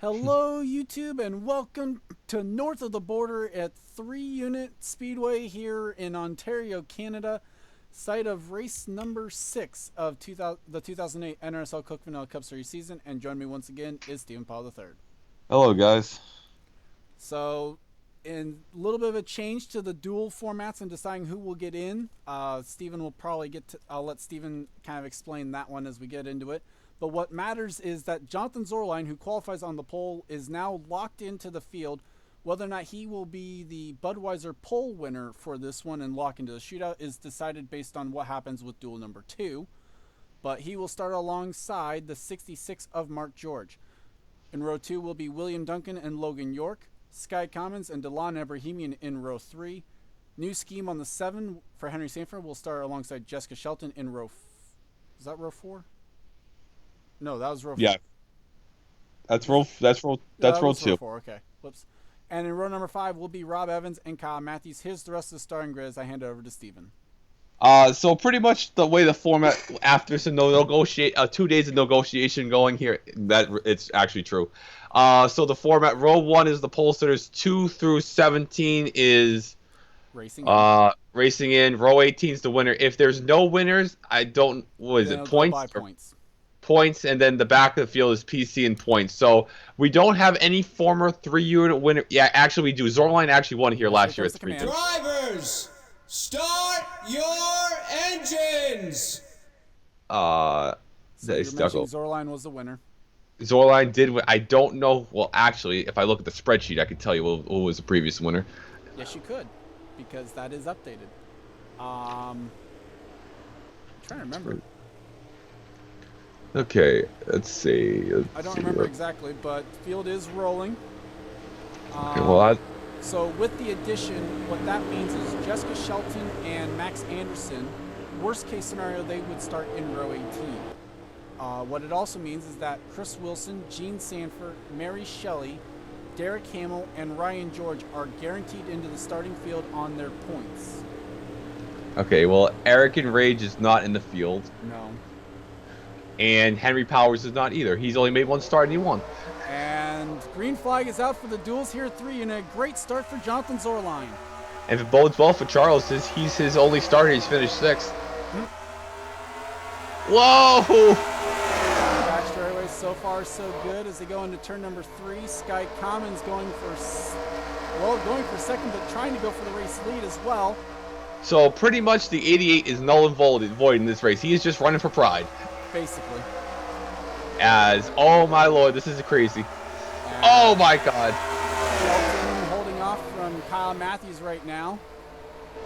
Hello, YouTube, and welcome to North of the Border at 3 Unit Speedway here in Ontario, Canada, site of race number 6 of the 2008 NRSL Cook Vanilla Cup Series season. And join me once again is Stephen Paul III. Hello, guys. So, in a little bit of a change to the dual formats and deciding who will get in, Stephen will probably I'll let Stephen kind of explain that one as we get into it. But what matters is that Jonathan Zorline, who qualifies on the pole, is now locked into the field. Whether or not he will be the Budweiser pole winner for this one and lock into the shootout is decided based on what happens with duel number 2. But he will start alongside the 66 of Mark George. In row 2 will be William Duncan and Logan York, Sky Commons and Delon Abrahamian in row 3. New scheme on the 7 for Henry Sanford will start alongside Jessica Shelton in is that row 4? No, that was row. Yeah, that's Was roll. it? That's roll. Yeah, That's that roll was row two. 4. Okay, whoops. And in row number 5 will be Rob Evans and Kyle Matthews. Here's the rest of the starting grid as I hand it over to Steven. So pretty much the way the format after some no negotiate 2 days of negotiation going here, that it's actually true. So the format row one is the pole sitters, 2 through 17 is Racing in. racing in. Row 18 is the winner. If there's no winners, I don't. What is Then it? it'll go by Points or points. points, and then the back of the field is PC and points. So we don't have any former 3 unit winner. Yeah, actually we do. Zorline actually won here last year at The 3 command. units. Drivers, start your engines! So you're mentioning Zorline was the winner. Zorline did win. I don't know. Well, actually, if I look at the spreadsheet, I can tell you who was the previous winner. Yes, you could, because that is updated. I'm trying to remember. Okay, let's see. I don't remember exactly, but field is rolling. Okay, well, So with the addition, what that means is Jessica Shelton and Max Anderson, worst case scenario, they would start in row 18. What it also means is that Chris Wilson, Gene Sanford, Mary Shelley, Derek Hamill, and Ryan George are guaranteed into the starting field on their points. okay, well, Eric and Rage is not in the field, No. and Henry Powers is not either. He's only made one start and he won. And green flag is out for the duels here at 3, and a great start for Jonathan Zorline. And if it bodes well for Charles, he's his only starter. He's finished 6th. Whoa! Back straightaway, so far so good as they go into turn number 3. Sky Commons going for second, but trying to go for the race lead as well. So pretty much the 88 is null and void in this race. He is just running for pride. Basically. Oh my lord, this is crazy. And Oh my god. Shelton holding off from Kyle Matthews right now.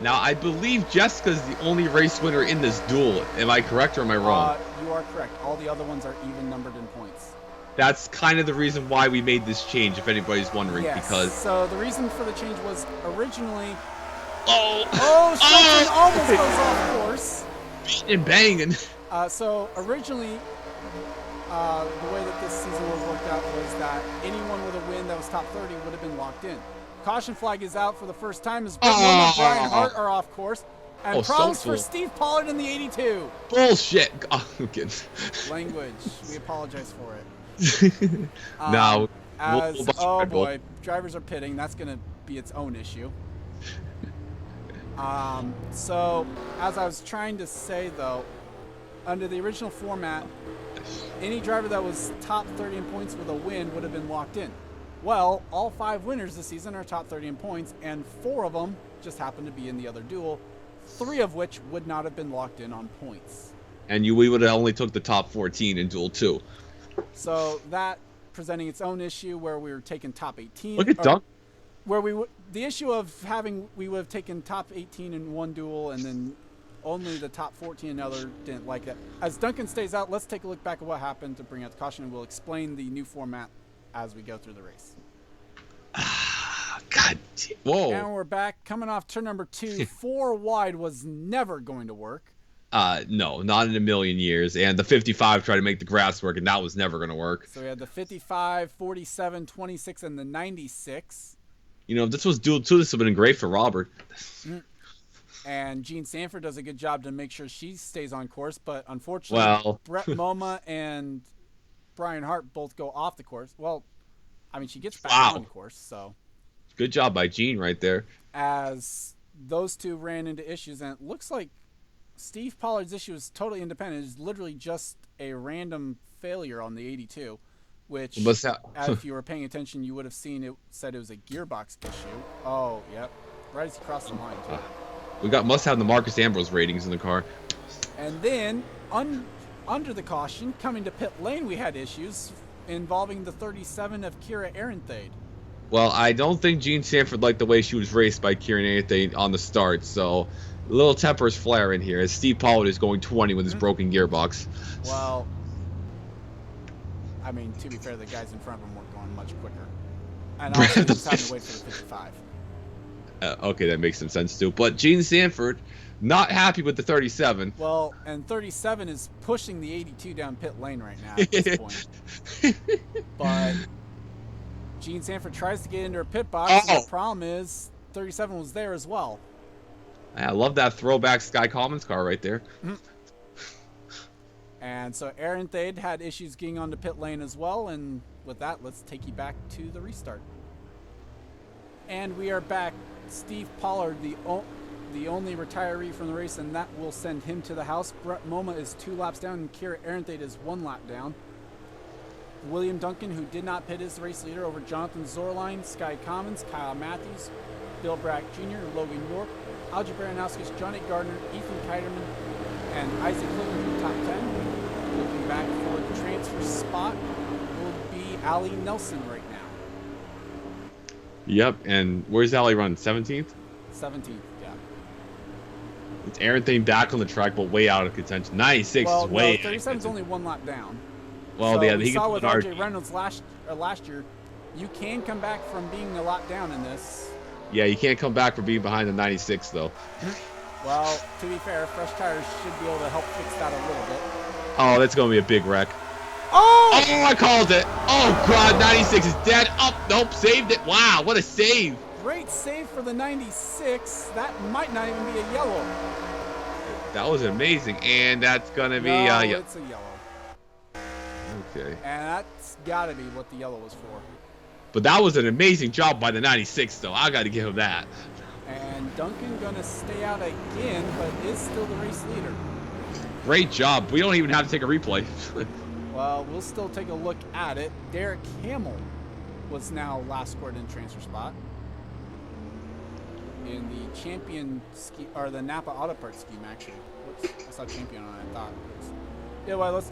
Now I believe Jessica's the only race winner in this duel. Am I correct or am I wrong? You are correct. All the other ones are even numbered in points. That's kind of the reason why we made this change, if anybody's wondering, Yes. because So the reason for the change was originally. oh, Shelton almost goes off course. beating and banging. So originally, the way that this season was worked out was that anyone with a win that was top 30 would have been locked in. Caution flag is out for the first time as Brian and Brian Hart are off course. And problems for Steve Pollard in the 82. Bullshit. Oh, I'm kidding. Language. We apologize for it. No. Oh boy, drivers are pitting. That's going to be its own issue. So, as I was trying to say though, under the original format, any driver that was top 30 in points with a win would have been locked in. Well, all 5 winners this season are top 30 in points, and 4 of them just happen to be in the other duel, 3 of which would not have been locked in on points. And we would have only took the top 14 in duel 2. So that presenting its own issue where we were taking top 18. Look at Dunk. Where the issue of we would have taken top 18 in one duel and then only the top 14 in another didn't like that. As Duncan stays out, let's take a look back at what happened to bring out the caution, and we'll explain the new format as we go through the race. God damn. Whoa. And we're back, coming off turn number 2. 4 wide was never going to work. No, not in a million years. And the 55 tried to make the grass work, and that was never going to work. So we had the 55, 47, 26, and the 96. You know, if this was duel 2, this would have been great for Robert. And Gene Sanford does a good job to make sure she stays on course, but unfortunately, Brett Moma and Brian Hart both go off the course. Well, I mean, she gets back Wow. on course, so Good job by Gene right there. as those two ran into issues, and it looks like Steve Pollard's issue is totally independent. It's literally just a random failure on the 82, which, Must have- if you were paying attention, you would have seen it said it was a gearbox issue. Oh, yep. Right as he crossed the line, too. Must have the Marcus Ambrose ratings in the car. And then, under the caution, coming to pit lane, we had issues involving the 37 of Kira Arenthade. Well, I don't think Gene Sanford liked the way she was raced by Kieran Anthony on the start, so a little tempers flaring here as Steve Pollard is going 20 with his broken gearbox. Well, I mean, to be fair, the guys in front of him were going much quicker. And also, he was having to wait for the 55. Okay, that makes some sense too. But Gene Sanford, not happy with the 37. Well, and 37 is pushing the 82 down pit lane right now at this point. But Gene Sanford tries to get into her pit box, and the problem is 37 was there as well. I love that throwback Sky Commons car right there. And so Aaron Thade had issues getting onto pit lane as well, and with that, let's take you back to the restart. And we are back. Steve Pollard, the only retiree from the race, and that will send him to the house. Brett Moma is 2 laps down, and Kira Arenthade is 1 lap down. William Duncan, who did not pit, is the race leader over Jonathan Zorline, Sky Commons, Kyle Matthews, Bill Brack Jr., Logan York, Algie Baranowskis, Johnny Gardner, Ethan Kiterman, and Isaac Clinton top 10. Looking back for the transfer spot will be Allie Nelson right now. Yep, and where's Allie run? 17th? 17th, yeah. It's Aaron Thane back on the track, but way out of contention. 96 Well, is way. no, 37 is only 1 lap down. Well, so yeah, we he saw can with put RJ Reynolds last year, you can come back from being a lap down in this. Yeah, you can't come back for being behind the 96 though. Well, to be fair, fresh tires should be able to help fix that a little bit. Oh, that's gonna be a big wreck. Oh! Oh, I called it. Oh God, 96 is dead. Up, nope, saved it. Wow, what a save. Great save for the 96. That might not even be a yellow. That was amazing, and that's gonna be No, yeah. it's a yellow. Okay. And that's got to be what the yellow was for. But that was an amazing job by the 96, though. I got to give him that. And Duncan gonna stay out again, but is still the race leader. Great job. We don't even have to take a replay. Well, we'll still take a look at it. Derek Hamill was now last scored in transfer spot in the champion ski, or the Napa Auto Parts scheme actually. Whoops, I saw champion on it. I thought. Yeah, well,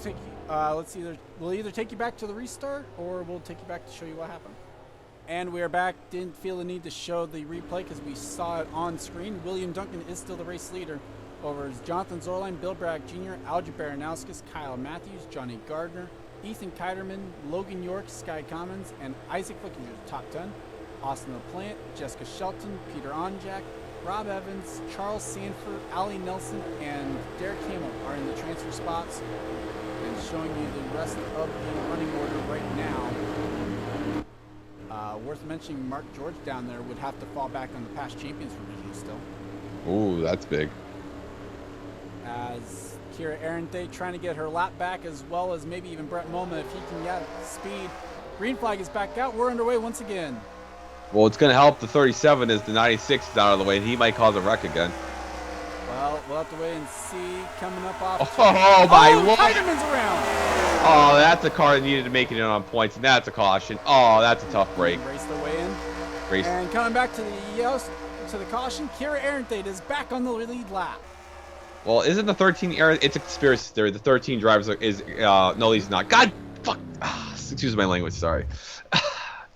we'll either take you back to the restart or we'll take you back to show you what happened. And we are back. Didn't feel the need to show the replay because we saw it on screen. William Duncan is still the race leader over Jonathan Zorline, Bill Bragg Jr., Algie Baranowskis, Kyle Matthews, Johnny Gardner, Ethan Kiterman, Logan York, Sky Commons, and Isaac Flickinger, top 10. Austin LaPlante, Jessica Shelton, Peter Onjak, Rob Evans, Charles Sanford, Allie Nelson, and Derek Hamill are in the transfer spots. And showing you the rest of the running order right now. Worth mentioning, Mark George down there would have to fall back on the past champions provision still. Ooh, that's big. As Kira Arenthade trying to get her lap back, as well as maybe even Brett Moma if he can get speed. Green flag is back out. We're underway once again. Well, it's going to help the 37 as the 96 is out of the way, and he might cause a wreck again. Well, we'll have to wait and see. Coming up off. Oh, my Lord. Kiterman's around. Oh, that's a car that needed to make it in on points, and that's a caution. Oh, that's a tough break. Race their way in. Race. And coming back to the caution, Kira Arenthade is back on the lead lap. Well, isn't the 13 era? It's a conspiracy theory. The 13 drivers is no, he's not. God, fuck. Excuse my language. Sorry.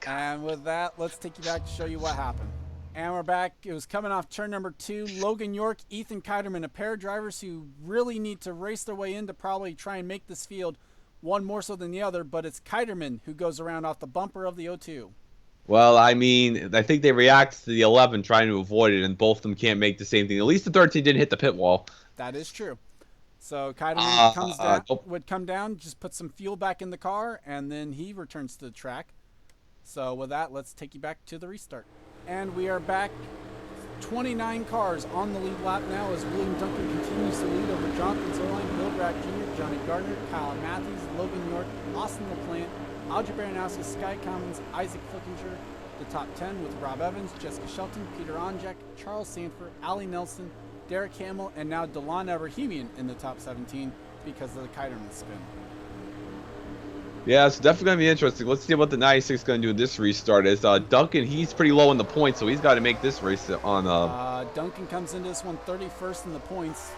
And with that, let's take you back to show you what happened. And we're back. It was coming off turn number 2. Logan York, Ethan Kiterman, a pair of drivers who really need to race their way in to probably try and make this field, one more so than the other, but it's Kiterman who goes around off the bumper of the O2. Well, I mean, I think they react to the 11 trying to avoid it, and both of them can't make the same thing. At least the 13 didn't hit the pit wall. That is true. So Kiterman nope. would come down, just put some fuel back in the car, and then he returns to the track. So with that, let's take you back to the restart. And we are back. 29 cars on the lead lap now as William Duncan continues to lead over Jonathan Zorline, Bill Bragg Jr., Johnny Gardner, Kyle Matthews, Logan York, Austin LaPlante, Audrey Baranowski, Sky Commons, Isaac Flickinger. The top 10 with Rob Evans, Jessica Shelton, Peter Onjek, Charles Sanford, Allie Nelson, Derek Hamill, and now Delana Rahimian in the top 17 because of the Kiterman spin. Yeah, it's definitely going to be interesting. Let's see what the 96 is going to do in this restart. As Duncan, he's pretty low in the points, so he's got to make this race on... Duncan comes into this one 31st in the points.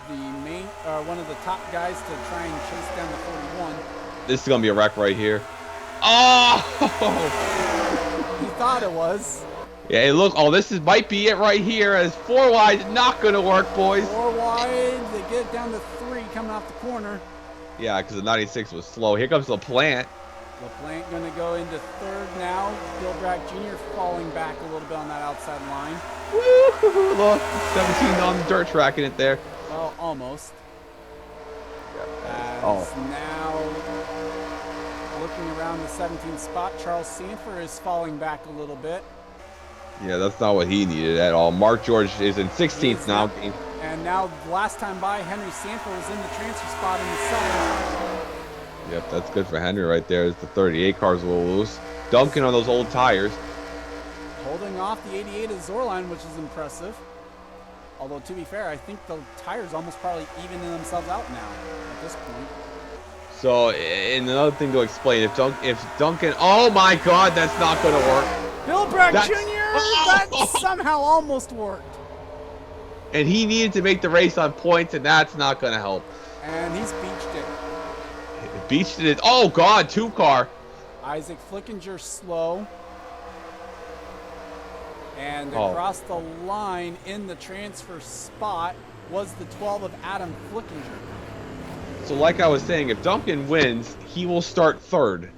The main, one of the top guys to try and chase down the 41. This is going to be a wreck right here. Oh! He thought it was. Yeah, hey, look. Oh, this might be it right here. As 4 wide, not going to work, boys. 4 wide. They get it down to 3 coming off the corner. Yeah, because the 96 was slow. Here comes LaPlante. LaPlante going to go into 3rd now. Bill Bragg Jr. falling back a little bit on that outside line. Woo! Look, 17 on the dirt track in it there. Well, almost. Yeah. As now looking around the 17th spot, Charles Sanford is falling back a little bit. Yeah, that's not what he needed at all. Mark George is in 16th now. And now, last time by, Henry Sanford was in the transfer spot in the 7th. Yep, that's good for Henry right there. As the 38 cars will lose. Duncan on those old tires. Holding off the 88 of Zorline, which is impressive. Although, to be fair, I think the tires almost probably evening themselves out now at this point. So, and another thing to explain, if Duncan, oh my God, that's not going to work. Bill Bragg Jr., Oh! that somehow almost worked. And he needed to make the race on points, and that's not going to help. And he's beached it. Beached it. Oh God, 2 car. Isaac Flickinger slow. And across the line in the transfer spot was the 12 of Adam Flickinger. So like I was saying, if Duncan wins, he will start 3rd.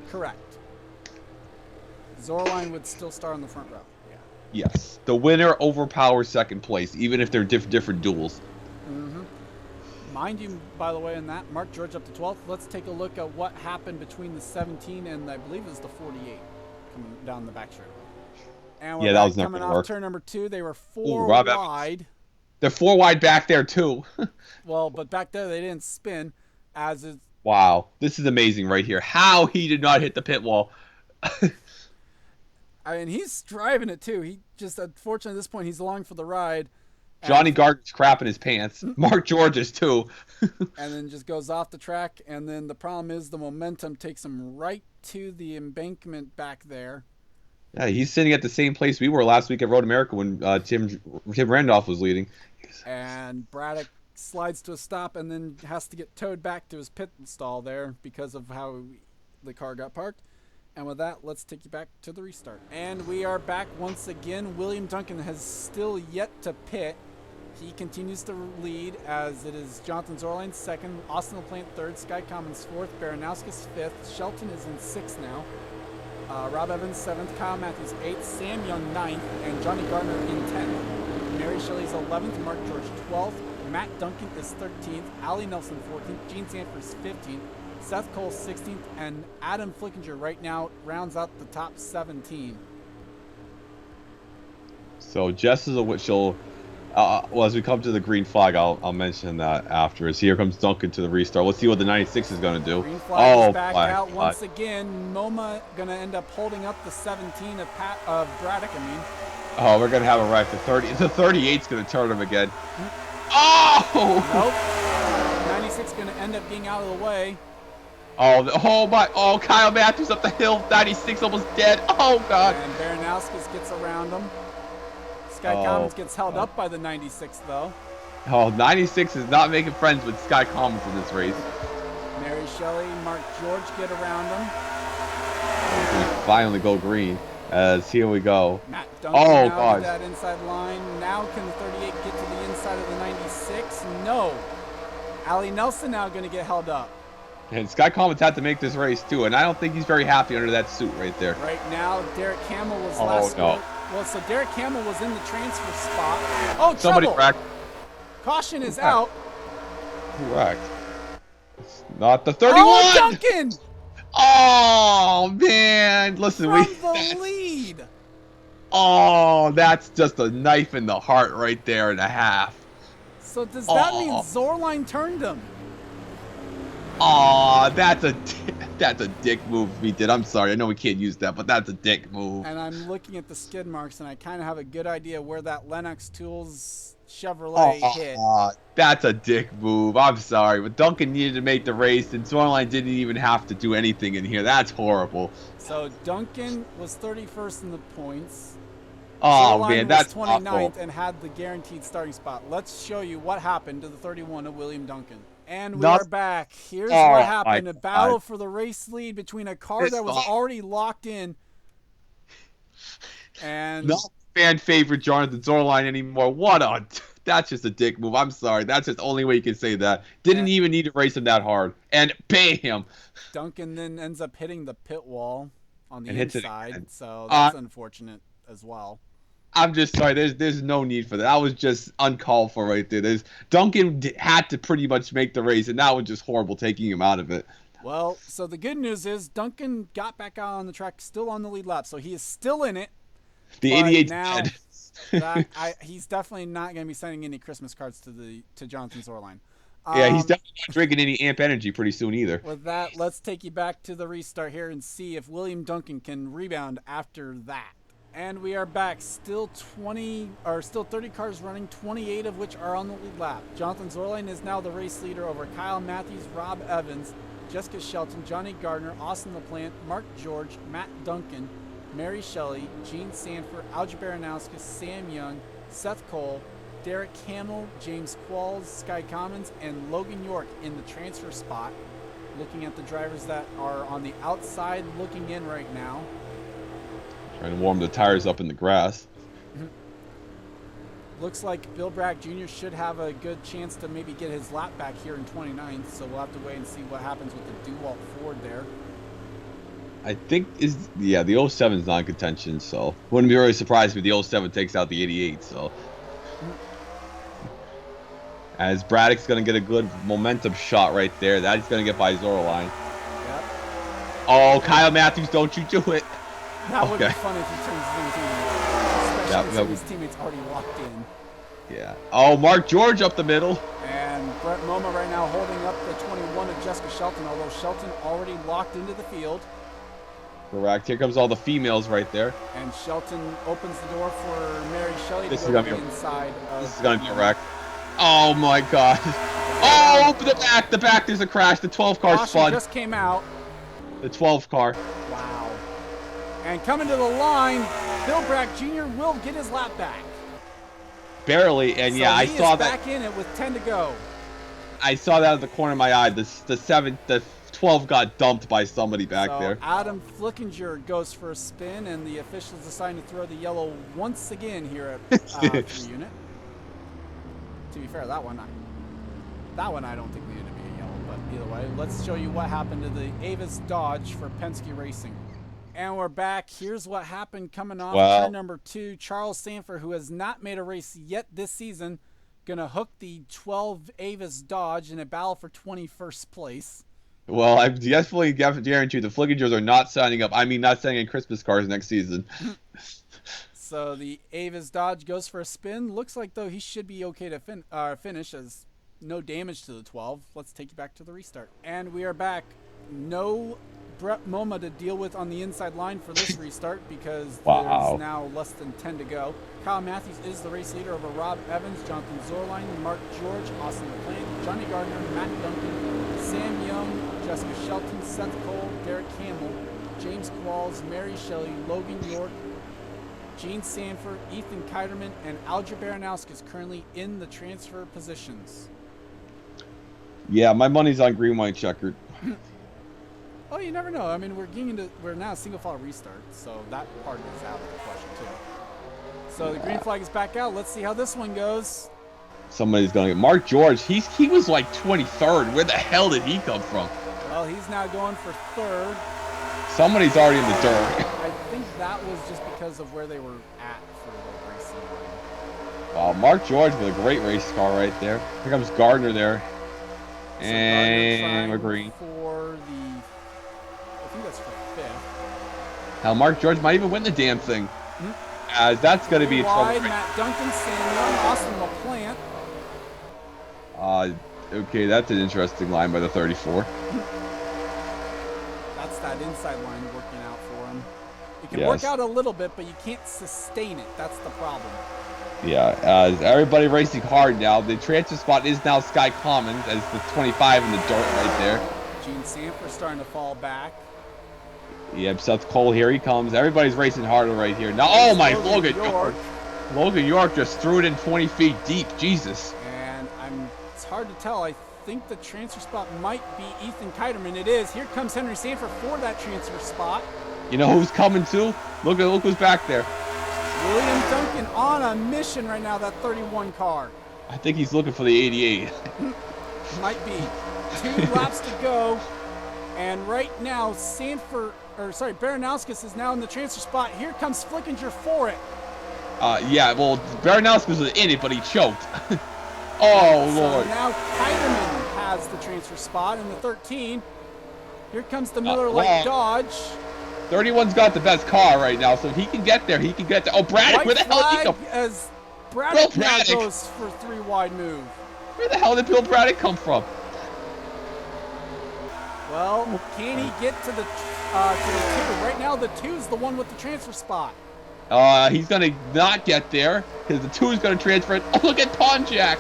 Correct. Zorline would still start on the front row. Yeah. Yes. The winner overpowers 2nd place, even if they're different duels. Mm-hmm. Mind you, by the way, in that, Mark George up to 12th. Let's take a look at what happened between the 17 and I believe it was the 48 coming down the back straight. And yeah, that was not coming going off to work. turn number 2, they were 4 Rob wide. They're 4 wide back there too. Well, but back there they didn't spin as is. Wow, this is amazing right here. How he did not hit the pit wall. I mean, he's driving it too. He just, unfortunately, at this point, he's along for the ride. Johnny Gardner's crapping his pants. Mark George is too. And then just goes off the track. And then the problem is the momentum takes him right to the embankment back there. Yeah, he's sitting at the same place we were last week at Road America when Tim Randolph was leading. And Braddock slides to a stop and then has to get towed back to his pit stall there because of how the car got parked. And with that, let's take you back to the restart. And we are back once again. William Duncan has still yet to pit. He continues to lead as it is Jonathan Zorline 2nd, Austin LaPlante 3rd, Sky Commons 4th, Baranowski's 5th, Shelton is in 6th now, Rob Evans 7th, Kyle Matthews 8th, Sam Young 9th, and Johnny Gardner in 10th. Mary Shelley's 11th, Mark George 12th, Matt Duncan is 13th, Allie Nelson 14th, Gene Sanford is 15th, Seth Cole 16th, and Adam Flickinger right now rounds out the top 17. So Jess is a which she'll. Well, as we come to the green flag, I'll mention that after. As here comes Duncan to the restart. Let's see what the 96 is going to do. Green flag is back my out God. once again. MoMA going to end up holding up the 17 of Braddock. Oh, we're going to have a wreck. The 38's going to turn him again. Oh! Nope. 96 going to end up being out of the way. Oh, Kyle Matthews up the hill. 96 almost dead. Oh, God. And Baranowskis gets around him. Sky Commons gets held up by the 96 though. Oh, 96 is not making friends with Sky Commons in this race. Mary Shelley, Mark George get around him. We finally go green. As here we go. Matt Duncan Oh, now God. to that inside line. Now can the 38 get to the inside of the 96? No. Allie Nelson now going to get held up. And Sky Commons had to make this race too, and I don't think he's very happy under that suit right there. Right now, Derek Hamill was Oh, last. no. Well, so Derek Hamill was in the transfer spot. Oh, Somebody trouble! cracked. Caution is out. Correct. It's not the 31. Oh, Duncan! Oh man! Listen, From the lead. Oh, that's just a knife in the heart right there and a half. So does that mean Oh. Zorline turned him? Aw, that's a dick move we did. I'm sorry. I know we can't use that, but that's a dick move. And I'm looking at the skid marks, and I kind of have a good idea where that Lennox Tools Chevrolet hit. Aw, that's a dick move. I'm sorry, but Duncan needed to make the race, and Zornline didn't even have to do anything in here. That's horrible. So Duncan was 31st in the points. Oh Zorline man, was that's 29th awful. and had the guaranteed starting spot. Let's show you what happened to the 31 of William Duncan. And we Not- are back. Here's Oh, what my happened. A God. battle for the race lead between a car that was Stop. already locked in. And Not fan favorite Jonathan Zornline anymore. That's just a dick move. I'm sorry. That's just the only way you can say that. Didn't even need to race him that hard. And bam! Duncan then ends up hitting the pit wall on the And hits it inside. again. So that's unfortunate as well. I'm just sorry. There's no need for that. That was just uncalled for right there. Duncan had to pretty much make the race, and that was just horrible taking him out of it. Well, so the good news is Duncan got back out on the track, still on the lead lap, so he is still in it. The But 88's now, dead. he's definitely not going to be sending any Christmas cards to Jonathan Zorline. Yeah, he's definitely not drinking any amp energy pretty soon either. With that, let's take you back to the restart here and see if William Duncan can rebound after that. And we are back. Still 30 cars running, 28 of which are on the lead lap. Jonathan Zorline is now the race leader over Kyle Matthews, Rob Evans, Jessica Shelton, Johnny Gardner, Austin LaPlante, Mark George, Matt Duncan, Mary Shelley, Gene Sanford, Alger Baranowski, Sam Young, Seth Cole, Derek Hamill, James Qualls, Sky Commons, and Logan York in the transfer spot. Looking at the drivers that are on the outside looking in right now. Trying to warm the tires up in the grass. Looks like Bill Bragg Jr. should have a good chance to maybe get his lap back here in 29th, so we'll have to wait and see what happens with the Duwalt Ford there. I think the 07 is not in contention, so wouldn't be very surprised if the 07 takes out the 88. So as Braddock's gonna get a good momentum shot right there, that he's gonna get by Zorline. Yep. Oh, Kyle Matthews, don't you do it! That would be Okay. funny if he turns his own teammate, especially That since would- his teammates already locked in. Yeah. Oh, Mark George up the middle. And Brett Moma right now holding up the 21 of Jessica Shelton, although Shelton already locked into the field. Correct. Here comes all the females right there. And Shelton opens the door for Mary Shelley This to is go gonna to be the inside of This is gonna be a wreck. Oh my God. Oh, the back. There's a crash. The 12 car Caution spun. just came out. The 12 car. Wow. And coming to the line, Bill Bragg Jr. will get his lap back. Barely, and So yeah, I he saw is that. back in it with 10 to go. I saw that at the corner of my eye. The 12 got dumped by somebody back So there. Adam Flickinger goes for a spin, and the officials decide to throw the yellow once again here at 3 unit. To be fair, that one I don't think needed to be a yellow, but either way, let's show you what happened to the Avis Dodge for Penske Racing. And we're back. Here's what happened coming off turn number 2. Charles Sanford, who has not made a race yet this season, gonna hook the 12 Avis Dodge in a battle for 21st place. Well, I definitely guarantee you the Flickingers are not signing up. I mean, not signing in Christmas cars next season. So the Avis Dodge goes for a spin. Looks like, though, he should be okay to finish, as no damage to the 12. Let's take you back to the restart. And we are back. No Brett Moma to deal with on the inside line for this restart because there's now less than 10 to go. Kyle Matthews is the race leader over Rob Evans, Jonathan Zorline, Mark George, Austin LaPlante, Johnny Gardner, Matt Duncan, Sam Young, Jessica Shelton, Seth Cole, Derek Campbell, James Qualls, Mary Shelley, Logan York, Gene Sanford, Ethan Kiterman, and Alger Baranowski is currently in the transfer positions. Yeah, my money's on green, white, checkered. Oh, you never know. I mean, we're now a single file restart, so that part is out of the question too. So the green flag is back out. Let's see how this one goes. Somebody's gonna get Mark George. He was like 23rd. Where the hell did he come from? Well, he's now going for 3rd. Somebody's already in the dirt. I think that was just because of where they were at for the racing line. Wow, Mark George with a great race car right there. Here comes Gardner there. So And we're green. For the, I think that's for 5th. Now Mark George might even win the damn thing. As that's going to be a trouble. Wide, Matt Duncan, Sam Young, Austin LaPlante. Okay, that's an interesting line by the 34. That's that inside line working out for him. You can work Yes. out a little bit, but you can't sustain it. That's the problem. Yeah, everybody racing hard now. The transfer spot is now Sky Commons as the 25 in the dirt right there. Gene Sanford starting to fall back. Yep, Seth Cole, here he comes. Everybody's racing harder right here. Now, oh my, Logan York. Logan York just threw it in 20 feet deep. Jesus. And it's hard to tell. I think the transfer spot might be Ethan Kiterman. It is. Here comes Henry Sanford for that transfer spot. You know who's coming too? Look who's back there. William Duncan on a mission right now, that 31 car. I think he's looking for the 88. Might be. 2 laps to go. And right now, Baranowskis is now in the transfer spot. Here comes Flickinger for it. Yeah, well, Baranowskis was in it, but he choked. Oh, So Lord. now Kiterman has the transfer spot in the 13. Here comes the Miller Lite well, Dodge. 31's got the best car right now, so if he can get there, he can get there. Oh, Braddock, White where the hell did he flag come? as Braddock now Braddock. goes for 3 wide move. Where the hell did Bill Braddock come from? Well, can he get to the 2? Right now, the 2 is the one with the transfer spot. He's gonna not get there because the 2 is gonna transfer it. Oh, look at Ponjak.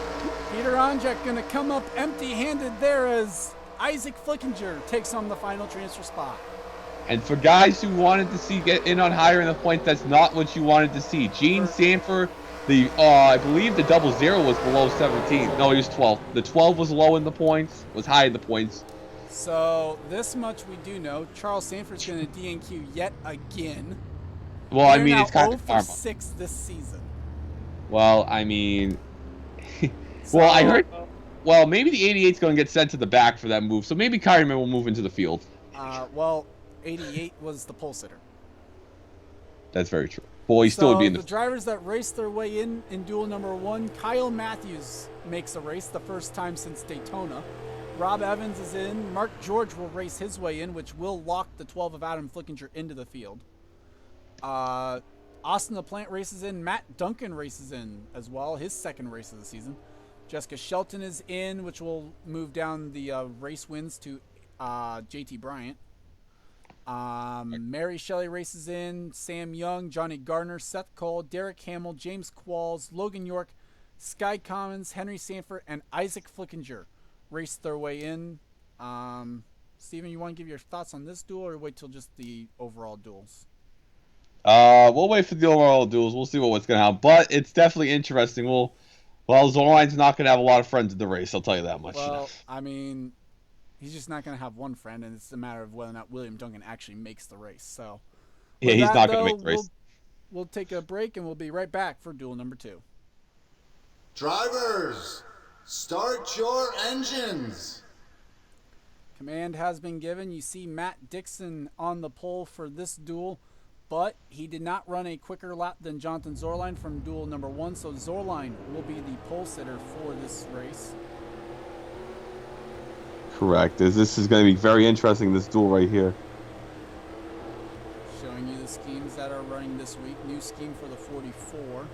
Peter Onjak gonna come up empty-handed there as Isaac Flickinger takes on the final transfer spot. And for guys who wanted to see get in on higher in the points, that's not what you wanted to see. Gene Sanford, I believe the 00 was below 17. No, he was 12. The 12 was low in the points, was high in the points. So this much we do know. Charles Sanford's gonna DNQ yet again. Well, I They're mean, now it's kind 0 of for karma. 6 this season. Well, I mean, well, I heard. Well, maybe the 88's going to get sent to the back for that move, so maybe Kyrie will move into the field. Well, 88 was the pole sitter. That's very true. Well, he still would be in the the. drivers that raced their way in duel number 1. Kyle Matthews makes a race the first time since Daytona. Rob Evans is in. Mark George will race his way in, which will lock the 12 of Adam Flickinger into the field. Austin LaPlante races in. Matt Duncan races in as well, his second race of the season. Jessica Shelton is in, which will move down the race wins to JT Bryant. Mary Shelley races in. Sam Young, Johnny Gardner, Seth Cole, Derek Hamill, James Qualls, Logan York, Sky Commons, Henry Sanford, and Isaac Flickinger race their way in. Steven, you want to give your thoughts on this duel or wait till just the overall duels? We'll wait for the overall duels. We'll see what's going to happen. But it's definitely interesting. Well, Zorline's not going to have a lot of friends in the race, I'll tell you that much. Well, I mean, he's just not going to have one friend, and it's a matter of whether or not William Duncan actually makes the race. So, yeah, he's not going to make the race. We'll take a break, and we'll be right back for duel number 2. Drivers, start your engines. Command has been given. You see Matt Dixon on the pole for this duel, but he did not run a quicker lap than Jonathan Zorline from duel number 1, so Zorline will be the pole sitter for this race. Correct. This is going to be very interesting, this duel right here. Showing you the schemes that are running this week. New scheme for the 44,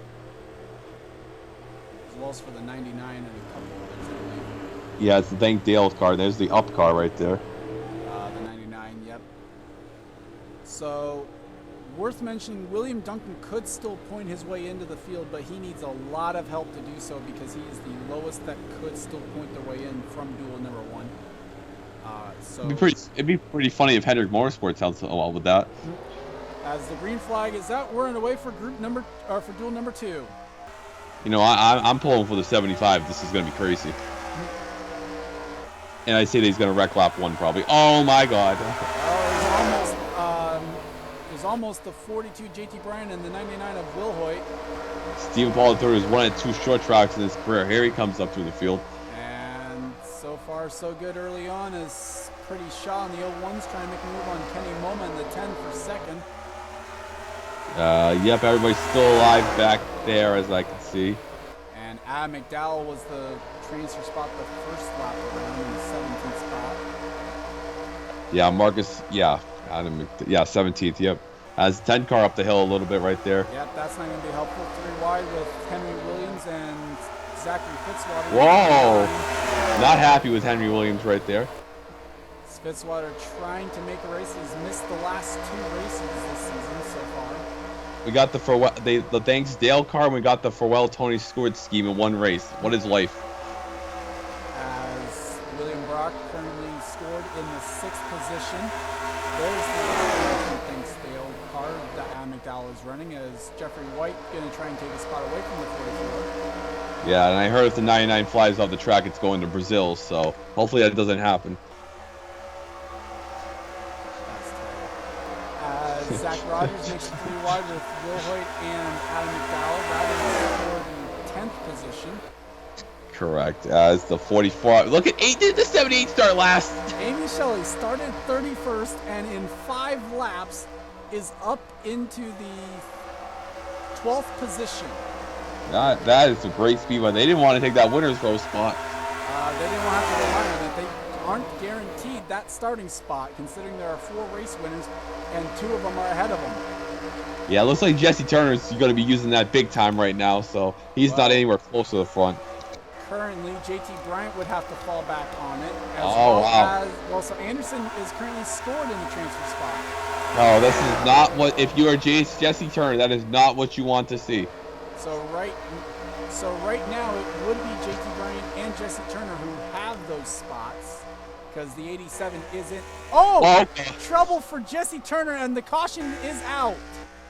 as well as for the 99 and a couple others, I believe. Yeah, it's the Thank Dale's car. There's the up car right there. The 99, yep. So, worth mentioning, William Duncan could still point his way into the field, but he needs a lot of help to do so because he is the lowest that could still point their way in from duel number 1. So It'd be pretty funny if Hendrick Motorsports helped so well with that. as the green flag is out, we're on the way for for duel number 2. You know, I'm pulling for the 75. This is going to be crazy. And I say that he's going to wreck lap 1 probably. Oh my God. It was almost the 42 JT Bryan and the 99 of Will Hoyt. Stephen Paul III has won at 2 short tracks in his career. Here he comes up through the field. And so far so good early on as Pretty Shaw in the 01's trying to make a move on Kenny Moma in the 10 for second. Yep, everybody's still alive back there as I can see. And Adam McDowell was the transfer spot the first lap around in the 17th spot. Yeah, Marcus, yeah, 17th, yep. Has 10 car up the hill a little bit right there. Yep, that's not going to be helpful. 3 wide with Henry Williams and Zachary Fitzwater. Whoa! Not happy with Henry Williams right there. Fitzwater trying to make a race. He's missed the last 2 races this season so far. We got the Thanks Dale car, and we got the Farwell Tony Stewart scheme in one race. What is life? As William Brock currently scored in the 6th position. There's the Thanks Dale car that Adam McDowell is running, as Jeffrey White going to try and take a spot away from the 44. Yeah, and I heard if the 99 flies off the track, it's going to Brazil, so hopefully that doesn't happen. Zach Rogers makes it 3 wide with Will Hoyt and Adam McDowell. That is for the 10th position. Correct. As the 44. Look at 8. Did the 78 start last? Amy Shelley started 31st and in 5 laps is up into the 12th position. That is a great speed run. They didn't want to take that winner's row spot. They didn't want to have to rely on it. They aren't guaranteed that starting spot, considering there are 4 race winners and 2 of them are ahead of them. Yeah, it looks like Jesse Turner's going to be using that big time right now, so he's not anywhere close to the front. Currently, JT Bryant would have to fall back on it. So Anderson is currently scored in the transfer spot. No, this is not what, if you are Jesse Turner, that is not what you want to see. So right now it would be JT Bryant and Jesse Turner who have those spots, because the 87 isn't. Oh! Trouble for Jesse Turner, and the caution is out.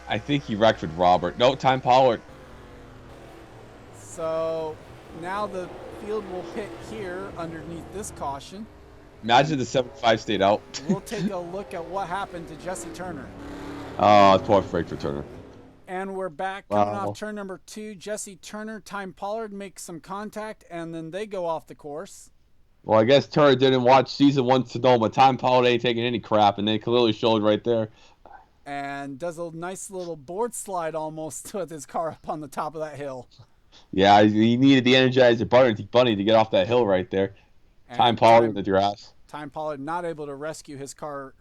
I think he wrecked with Robert. No, Time Pollard. So now the field will pit here underneath this caution. Imagine the 75 stayed out. We'll take a look at what happened to Jesse Turner. Poor break for Turner. And we're back coming off turn number 2. Jesse Turner, Time Pollard make some contact, and then they go off the course. Well, I guess Turner didn't watch season 1 Sonoma. Time Pollard ain't taking any crap, and they clearly showed right there. And does a nice little board slide almost with his car up on the top of that hill. Yeah, he needed the Energizer Bunny to get off that hill right there. And Time Pollard in the grass. Time Pollard not able to rescue his car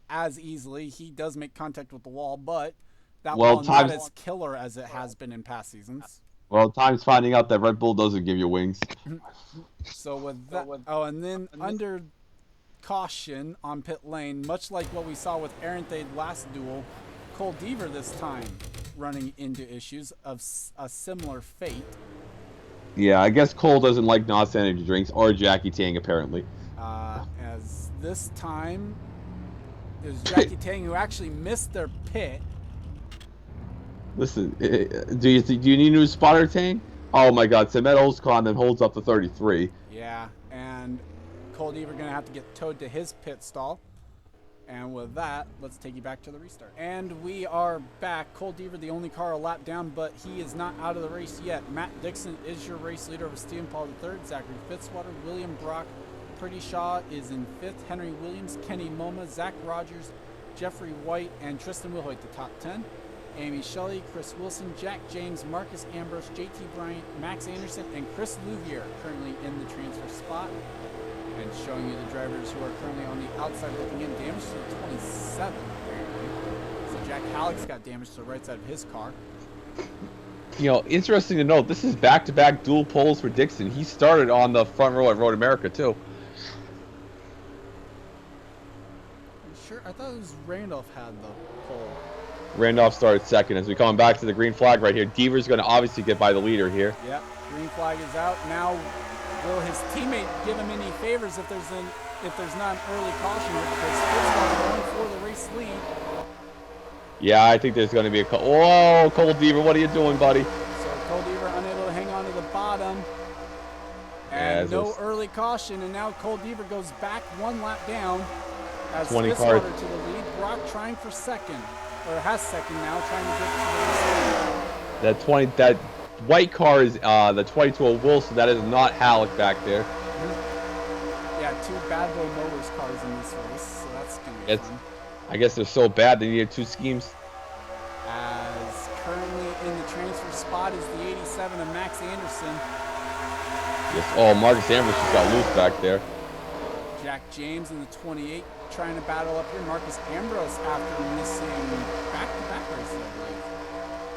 as easily. He does make contact with the wall, but that wall not as killer as it has been in past seasons. Well, Time's finding out that Red Bull doesn't give you wings. So with that, and then under caution on pit lane, much like what we saw with Arenthaid last duel, Cole Deaver this time running into issues of a similar fate. Yeah, I guess Cole doesn't like NOS energy drinks, or Jackie Tang apparently. As this time is Jackie Tang, who actually missed their pit. Listen, do you need a new spotter, Tang? Oh my God, Samet Oskon then holds up the 33. Yeah, and Cole Deaver going to have to get towed to his pit stall. And with that, let's take you back to the restart. And we are back. Cole Deaver, the only car a lap down, but he is not out of the race yet. Matt Dixon is your race leader over Stephen Paul III, Zachary Fitzwater, William Brock, Pretty Shaw is in 5th, Henry Williams, Kenny Moma, Zach Rogers, Jeffrey White, and Tristan Wilhoit, the top 10. Amy Shelley, Chris Wilson, Jack James, Marcus Ambrose, JT Bryant, Max Anderson, and Chris Louvier currently in the transfer spot. And showing you the drivers who are currently on the outside looking in. Damage to the 27, apparently. So Jack Halleck's got damage to the right side of his car. You know, interesting to note, this is back-to-back dual poles for Dixon. He started on the front row at Road America, too. Sure, I thought it was Randolph had the pole. Randolph started second. As we come back to the green flag right here, Deaver's going to obviously get by the leader here. Yep, green flag is out. Now, will his teammate give him any favors if there's not an early caution here, because Fitzwater going for the race lead. Yeah, I think there's going to be a whoa, Cole Deaver, what are you doing, buddy? So Cole Deaver unable to hang on to the bottom. And no early caution, and now Cole Deaver goes back 1 lap down as Fitzwater to the lead. Brock trying for second, or has second now, trying to get to the lead. That white car is the 22 Wilson. That is not Halleck back there. Yeah, 2 Bad Boy Motors cars in this race, so that's going to be fun. I guess they're so bad they needed 2 schemes. As currently in the transfer spot is the 87 of Max Anderson. Yes. Oh, Marcus Ambrose just got loose back there. Jack James in the 28 trying to battle up here. Marcus Ambrose after missing back-to-back races, I believe.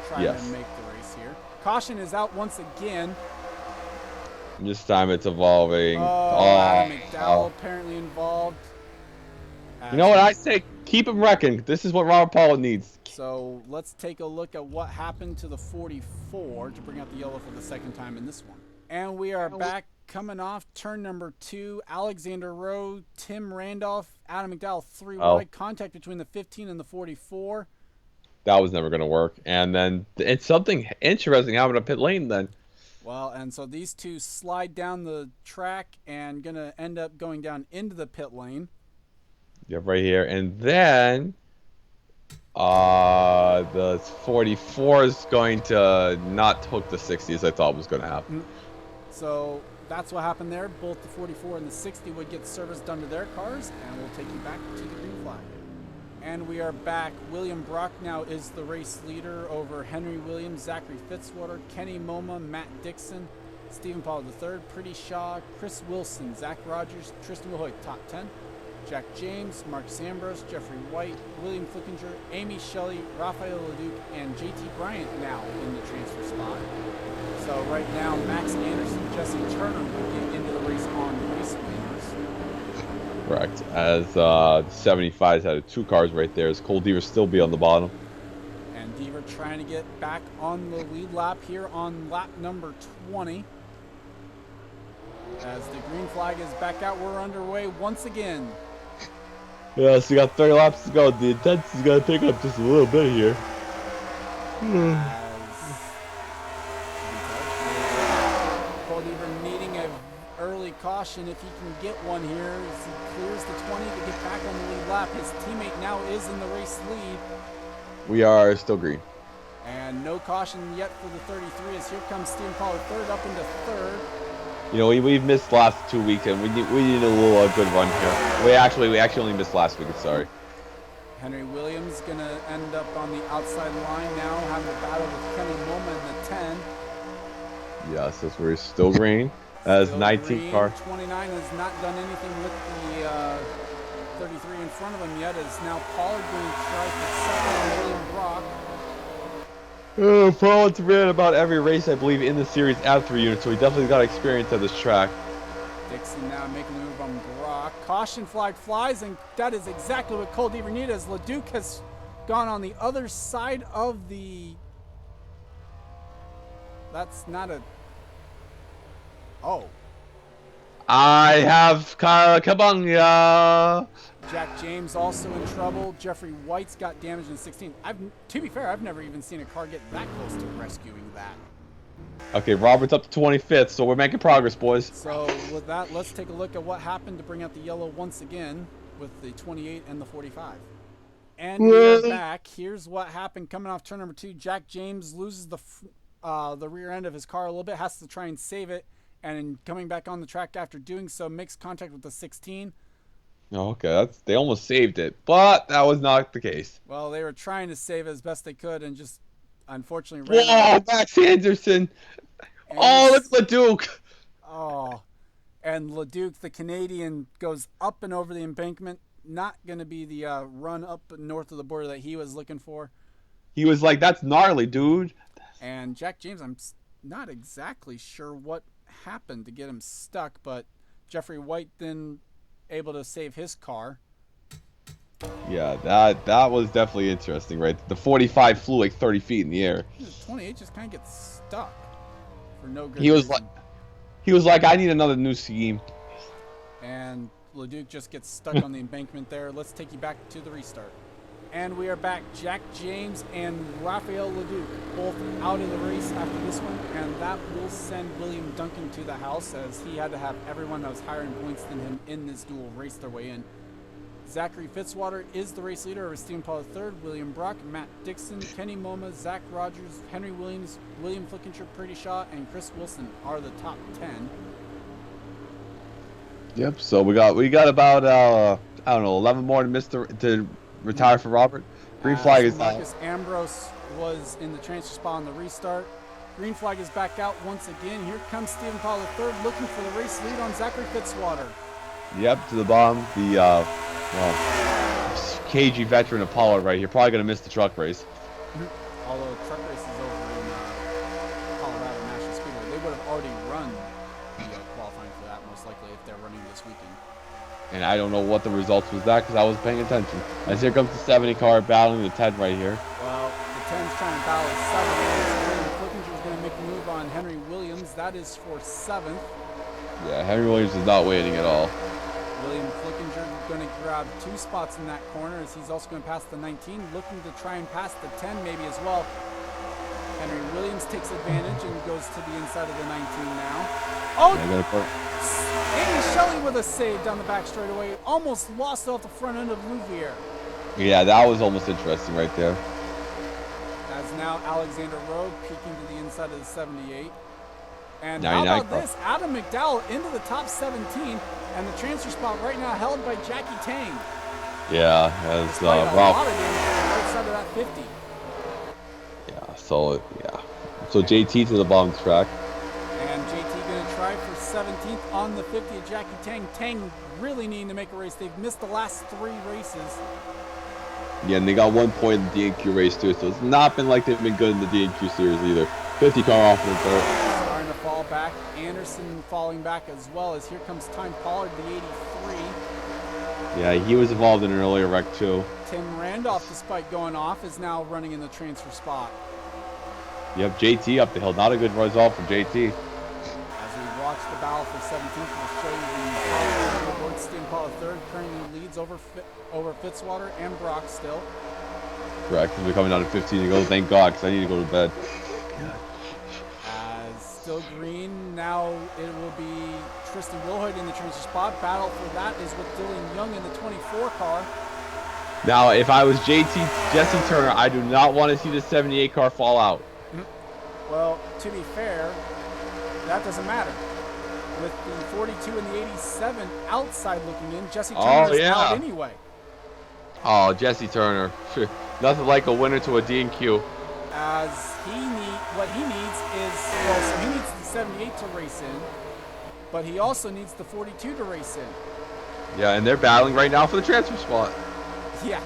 Trying to make the race here. Caution is out once again. This time it's evolving. Oh, Adam McDowell apparently involved. You know what I say? Keep him wrecking. This is what Robert Paul needs. So let's take a look at what happened to the 44 to bring out the yellow for the second time in this one. And we are back coming off turn number 2. Alexander Rowe, Tim Randolph, Adam McDowell, 3 wide. Contact between the 15 and the 44. That was never going to work. And then it's something interesting happened at pit lane then. Well, and so these two slide down the track and going to end up going down into the pit lane. Yep, right here. And then the 44 is going to not hook the 60 as I thought was going to happen. So that's what happened there. Both the 44 and the 60 would get service done to their cars, and we'll take you back to the green flag. And we are back. William Brock now is the race leader over Henry Williams, Zachary Fitzwater, Kenny Moma, Matt Dixon, Stephen Paul III, Pretty Shaw, Chris Wilson, Zach Rogers, Tristan Wilhoit, top 10. Jack James, Mark Sambros, Jeffrey White, William Flickinger, Amy Shelley, Rafael Leduc, and JT Bryant now in the transfer spot. So right now, Max Anderson, Jesse Turner will get into the race on race winners. Correct. As 75's had 2 cars right there. As Cole Deaver still be on the bottom. And Deaver trying to get back on the lead lap here on lap number 20. As the green flag is back out, we're underway once again. Yeah, so you got 30 laps to go. The intensity's got to pick up just a little bit here. Cole Deaver needing an early caution if he can get one here. As he clears the 20 to get back on the lead lap. His teammate now is in the race lead. We are still green. And no caution yet for the 33 as here comes Stephen Paul third up into third. You know, we've missed the last 2 weeks, and we need a little good run here. We actually only missed last week. Sorry. Henry Williams gonna end up on the outside line now, having a battle with Kenny Moma in the 10. Yes, that's where he's still green. As Still 19 green. car. 29 has not done anything with the 33 in front of him yet. Is now Pollard going to try for second on William Brock. Paul's ran about every race, I believe, in the series at 3 units, so he definitely got experience at this track. Dixon now making the move on Brock. Caution flag flies, and that is exactly what Cole Deaver needed, as Leduc has gone on the other side of the... That's not a... Oh. I have Kabanga. Jack James also in trouble. Jeffrey White's got damage in 16. To be fair, I've never even seen a car get that close to rescuing that. Okay, Robert's up to 25th, so we're making progress, boys. So with that, let's take a look at what happened to bring out the yellow once again with the 28 and the 45. And we're back. Here's what happened coming off turn number 2. Jack James loses the rear end of his car a little bit, has to try and save it, and in coming back on the track after doing so, makes contact with the 16. Okay, they almost saved it, but that was not the case. Well, they were trying to save it as best they could and just unfortunately ran out. Whoa, Max Anderson. Oh, look at Leduc. Oh, and Leduc, the Canadian, goes up and over the embankment. Not going to be the run up north of the border that he was looking for. He was like, that's gnarly, dude. And Jack James, I'm not exactly sure what happened to get him stuck, but Jeffrey White then able to save his car. Yeah, that was definitely interesting, right? The 45 flew like 30 feet in the air. The 28 just kind of gets stuck for no good He was reason. like, I need another new scheme. And Leduc just gets stuck on the embankment there. Let's take you back to the restart. And we are back. Jack James and Rafael Leduc both out of the race after this one, and that will send William Duncan to the house as he had to have everyone that was higher in points than him in this duel race their way in. Zachary Fitzwater is the race leader over Stephen Paul III, William Brock, Matt Dixon, Kenny Moma, Zach Rogers, Henry Williams, William Flickinger, Pretty Shaw, and Chris Wilson are the top 10. Yep. So we got about I don't know 11 more to retire for Robert. Green flag is out. Marcus Ambrose was in the transfer spot on the restart. Green flag is back out once again. Here comes Stephen Paul III looking for the race lead on Zachary Fitzwater. Yep, to the bottom. The cagey veteran Apollo right here. Probably gonna miss the truck race. Although truck race is over in Colorado National Speedway, they would have already run the And I don't know what the results was that because I was paying attention. As here comes the 70 car battling the 10 right here. Well, the 10's trying to battle 7. William Flickinger's going to make a move on Henry Williams. That is for 7th. Yeah, Henry Williams is not waiting at all. William Flickinger going to grab 2 spots in that corner as he's also going to pass the 19, looking to try and pass the 10 maybe as well. Henry Williams takes advantage and goes to the inside of the 19 now. Oh! Amy Shelley with a save down the back straightaway. Almost lost off the front end of Louvier. Yeah, that was almost interesting right there. As now Alexander Rowe peeking to the inside of the 78. And how 99 about this? Adam McDowell into the top 17, and the transfer spot right now held by Jackie Tang. Yeah, that's A lot Ralph. of damage right side of that 50. Yeah, so JT to the bottom track. And JT going to try for 17th on the 50 of Jackie Tang. Tang really needing to make a race. They've missed the last 3 races. Yeah, and they got 1 point in the DNQ race too, so it's not been like they've been good in the DNQ series either. 50 car off in the third. Starting to fall back. Anderson falling back as well as here comes Time Pollard, the 83. Yeah, he was involved in an earlier wreck too. Tim Randolph, despite going off, is now running in the transfer spot. Yep, JT up the hill. Not a good result for JT. As we watch the battle for 17th, we'll show you the board. Stephen Paul III currently leads over Fitzwater and Brock still. Correct. We're coming down to 15 to go. Thank God, because I need to go to bed. As still green, now it will be Tristan Wilhoit in the transfer spot. Battle for that is with Dylan Young in the 24 car. Now, if I was Jesse Turner, I do not want to see the 78 car fall out. Well, to be fair, that doesn't matter. With the 42 and the 87 outside looking in, Jesse Turner is out anyway. Oh, Jesse Turner. Nothing like a winner to a DNQ. As what he needs is, so he needs the 78 to race in, but he also needs the 42 to race in. Yeah, and they're battling right now for the transfer spot. Yeah.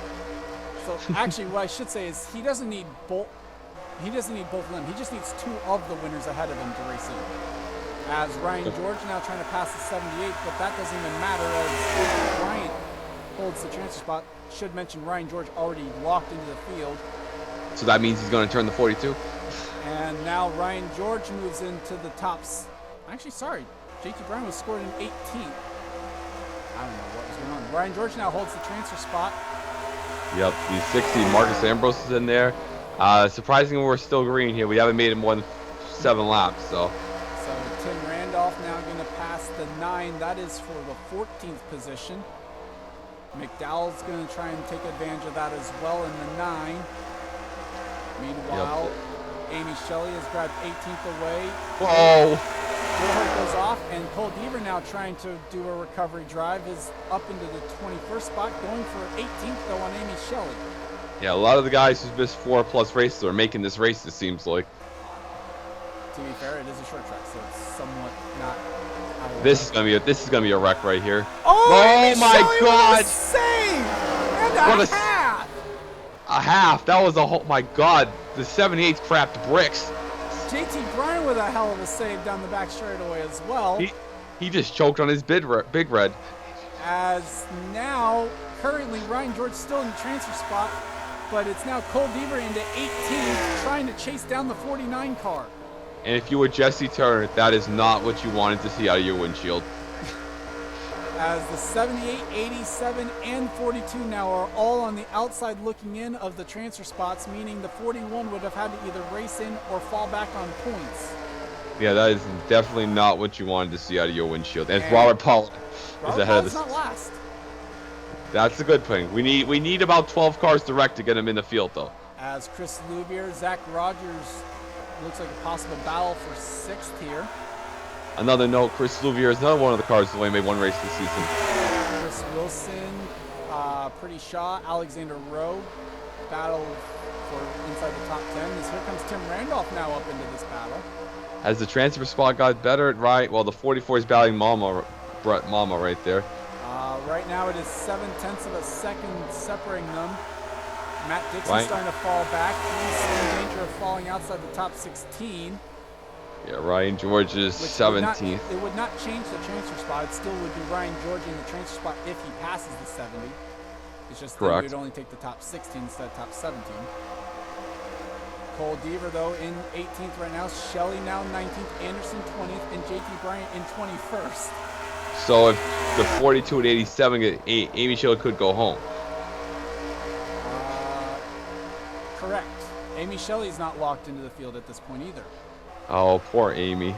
So actually, what I should say is he doesn't need both. He doesn't need both of them. He just needs 2 of the winners ahead of him to race in. As Ryan George now trying to pass the 78, but that doesn't even matter as Ryan holds the transfer spot. Should mention Ryan George already locked into the field. So that means he's going to turn the 42? And now Ryan George moves into the tops. Actually, sorry. JT Brown was scored in 18th. I don't know what was going on. Ryan George now holds the transfer spot. Yep, he's 60. Marcus Ambrose is in there. Surprisingly, we're still green here. We haven't made it more than 7 laps, so. So Tim Randolph now going to pass the 9. That is for the 14th position. McDowell's going to try and take advantage of that as well in the 9. Meanwhile, Amy Shelley has grabbed 18th away. Whoa! Wilhoit goes off, and Cole Deaver now trying to do a recovery drive is up into the 21st spot, going for 18th though on Amy Shelley. Yeah, a lot of the guys who've missed 4+ races are making this race, it seems like. To be fair, it is a short track, so it's somewhat not. This is gonna be a wreck right here. Oh my Shelley God! With a save! And What a half! A half. That was a whole. My God, the 78's crapped bricks. JT Bryan with a hell of a save down the back straightaway as well. He just choked on his big red. As now, currently Ryan George still in the transfer spot, but it's now Cole Deaver into 18th, trying to chase down the 49 car. And if you were Jesse Turner, that is not what you wanted to see out of your windshield. As the 78, 87, and 42 now are all on the outside looking in of the transfer spots, meaning the 41 would have had to either race in or fall back on points. Yeah, that is definitely not what you wanted to see out of your windshield. And Robert Pollard is ahead of the. Not last. That's a good thing. We need about 12 cars direct to get him in the field, though. As Chris Louvier, Zach Rogers looks like a possible battle for 6th here. Another note, Chris Louvier is another one of the cars who only made 1 race this season. Chris Wilson, Pretty Shaw, Alexander Rowe battle for inside the top 10. As here comes Tim Randolph now up into this battle. As the transfer spot got better, right? Well, the 44 is battling Brett Mama right there. Right now it is 7/10 of a second separating them. Matt Dixon starting to fall back. He's in danger of falling outside the top 16. Yeah, Ryan George is Which would not, 17th. it would not change the transfer spot. It still would be Ryan George in the transfer spot if he passes the 70. It's just that Correct. you'd only take the top 16 instead of top 17. Cole Deaver, though, in 18th right now. Shelley now 19th. Anderson 20th. And JT Bryant in 21st. So if the 42 and 87 get Amy Shelley could go home. Correct. Amy Shelley's not locked into the field at this point either. Oh, poor Amy.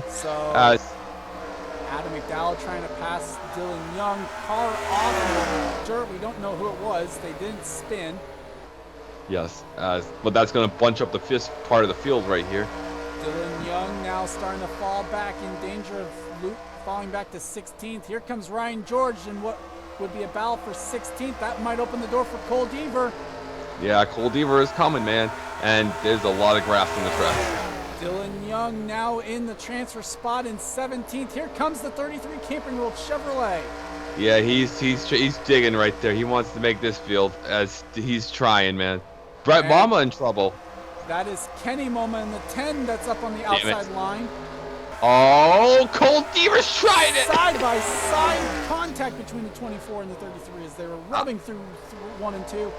So Adam McDowell trying to pass Dylan Young. Car off in the dirt. We don't know who it was. They didn't spin. Yes, but that's going to bunch up the fifth part of the field right here. Dylan Young now starting to fall back, in danger of falling back to 16th. Here comes Ryan George in what would be a battle for 16th. That might open the door for Cole Deaver. Yeah, Cole Deaver is coming, man. And there's a lot of grass in the track. Dylan Young now in the transfer spot in 17th. Here comes the 33 Camping World Chevrolet. Yeah, he's digging right there. He wants to make this field as he's trying, man. Brett Mama in trouble. That is Kenny Moma in the 10 that's up on the outside line. Oh, Cole Deaver's trying it. Side by side contact between the 24 and the 33 as they were rubbing through 1 and 2.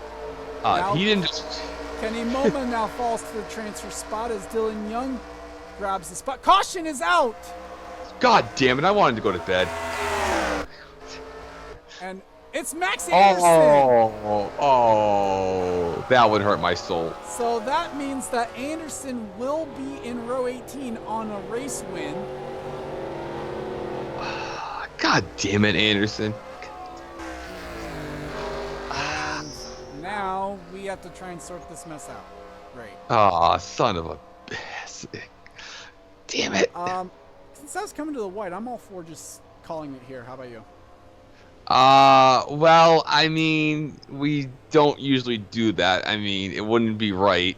He didn't just... Kenny Moma now falls to the transfer spot as Dylan Young grabs the spot. Caution is out! God damn it, I wanted to go to bed. And it's Max Anderson! Oh, that would hurt my soul. So that means that Anderson will be in row 18 on a race win. God damn it, Anderson. Now we have to try and sort this mess out. Great. Ah, son of a... Damn it. Since I was coming to the white, I'm all for just calling it here. How about you? Well, I mean, we don't usually do that. I mean, it wouldn't be right.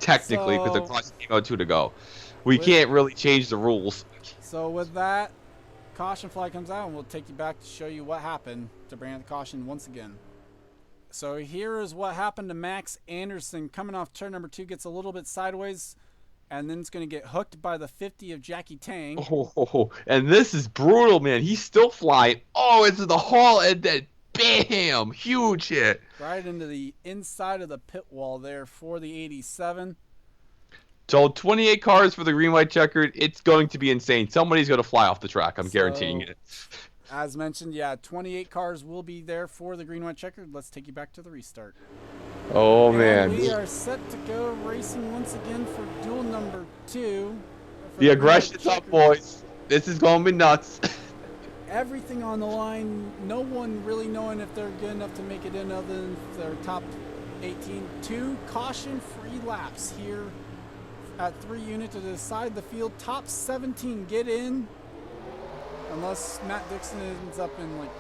Technically, because the clock 2 to go. We can't really change the rules. So with that, caution flag comes out, and we'll take you back to show you what happened to bring out the caution once again. So here is what happened to Max Anderson. Coming off turn number 2, gets a little bit sideways, and then it's going to get hooked by the 50 of Jackie Tang. Oh, and this is brutal, man. He's still flying. Oh, it's the hall, and then bam! Huge hit. Right into the inside of the pit wall there for the 87. So 28 cars for the green-white checkered. It's going to be insane. Somebody's going to fly off the track. I'm guaranteeing it. As mentioned, yeah, 28 cars will be there for the green-white checkered. Let's take you back to the restart. Oh, man. And we are set to go racing once again for duel number 2. The aggression's up, boys. This is going to be nuts. Everything on the line. No one really knowing if they're good enough to make it in other than their top 18. 2 caution-free laps here at 3 units to decide the field. Top 17 get in, unless Matt Dixon ends up in like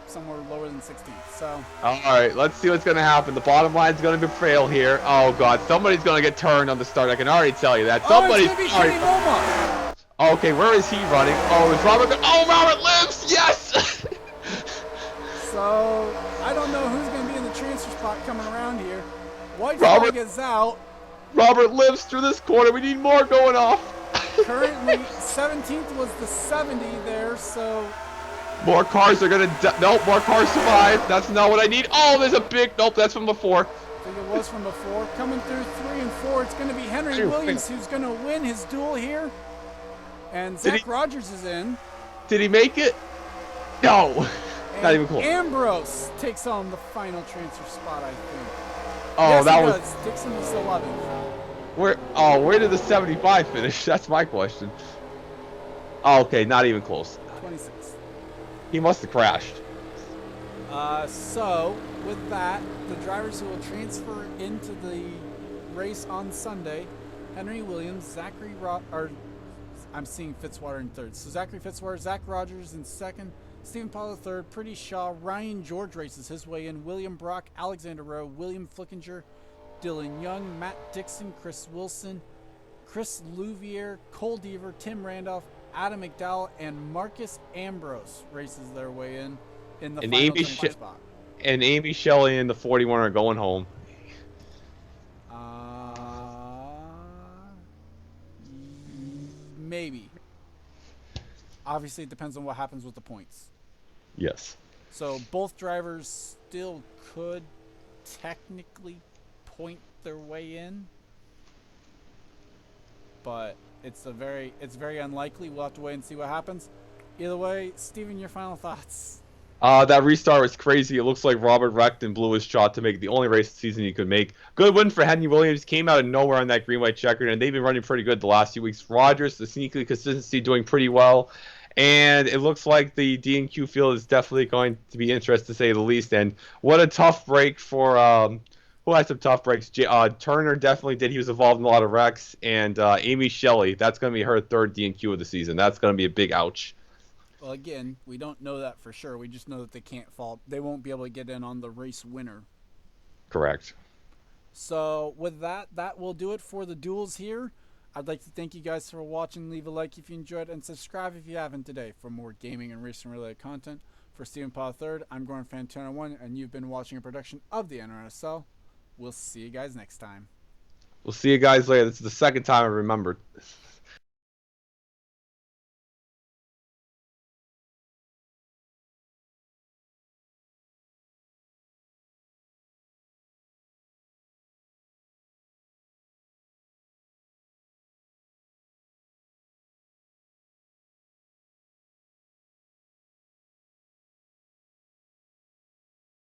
somewhere lower than 16th. So all right, let's see what's going to happen. The bottom line's going to be frail here. Oh God, somebody's going to get turned on the start. I can already tell you that. Somebody's it's gonna be Kenny Moma. Okay, where is he running? Oh, is Robert? Oh, Robert lives. Yes. So I don't know who's going to be in the transfer spot coming around here. White Robert flag is out. Robert lives through this corner. We need more going off. Currently, 17th was the 70 there, so... More cars are going to... Nope, more cars survive. That's not what I need. Oh, there's a big... Nope, that's from before. I think it was from before. Coming through 3 and 4, it's going to be Henry Williams who's going to win his duel here. And Zach Rogers is in. Did he make it? No. Not even close. Ambrose takes on the final transfer spot, I think. Oh, yes, that he was... does. Dixon was 11th. Where did the 75 finish? That's my question. Oh, okay, not even close. 26. He must have crashed. So, with that, the drivers who will transfer into the race on Sunday, Henry Williams, I'm seeing Fitzwater in 3rd. So Zachary Fitzwater, Zach Rogers in 2nd, Stephen Paul 3rd, Pretty Shaw, Ryan George races his way in, William Brock, Alexander Rowe, William Flickinger, Dylan Young, Matt Dixon, Chris Wilson, Chris Louvier, Cole Deaver, Tim Randolph, Adam McDowell, and Marcus Ambrose races their way in the final 25 spot. And Amy Shelley and the 41 are going home. maybe. Obviously, it depends on what happens with the points. Yes. So both drivers still could technically point their way in, but it's very unlikely. We'll have to wait and see what happens. Either way, Steven, your final thoughts. That restart was crazy. It looks like Robert Recton blew his shot to make the only race this season he could make. Good win for Henry Williams. Came out of nowhere on that green-white checkered, and they've been running pretty good the last few weeks. Rogers, the sneaky consistency, doing pretty well. And it looks like the D&Q field is definitely going to be interesting, to say the least. And what a tough break for who had some tough breaks. Turner definitely did. He was involved in a lot of wrecks. And Amy Shelley, that's going to be her third D&Q of the season. That's going to be a big ouch. Well, again, we don't know that for sure. We just know that they can't fall. They won't be able to get in on the race winner. Correct. So with that will do it for the duels here. I'd like to thank you guys for watching. Leave a like if you enjoyed, and subscribe if you haven't today for more gaming and racing related content. For Stephen Paul III, I'm Gordon Fantana 1, and you've been watching a production of the NRSL. We'll see you guys next time. We'll see you guys later. This is the second time I remembered.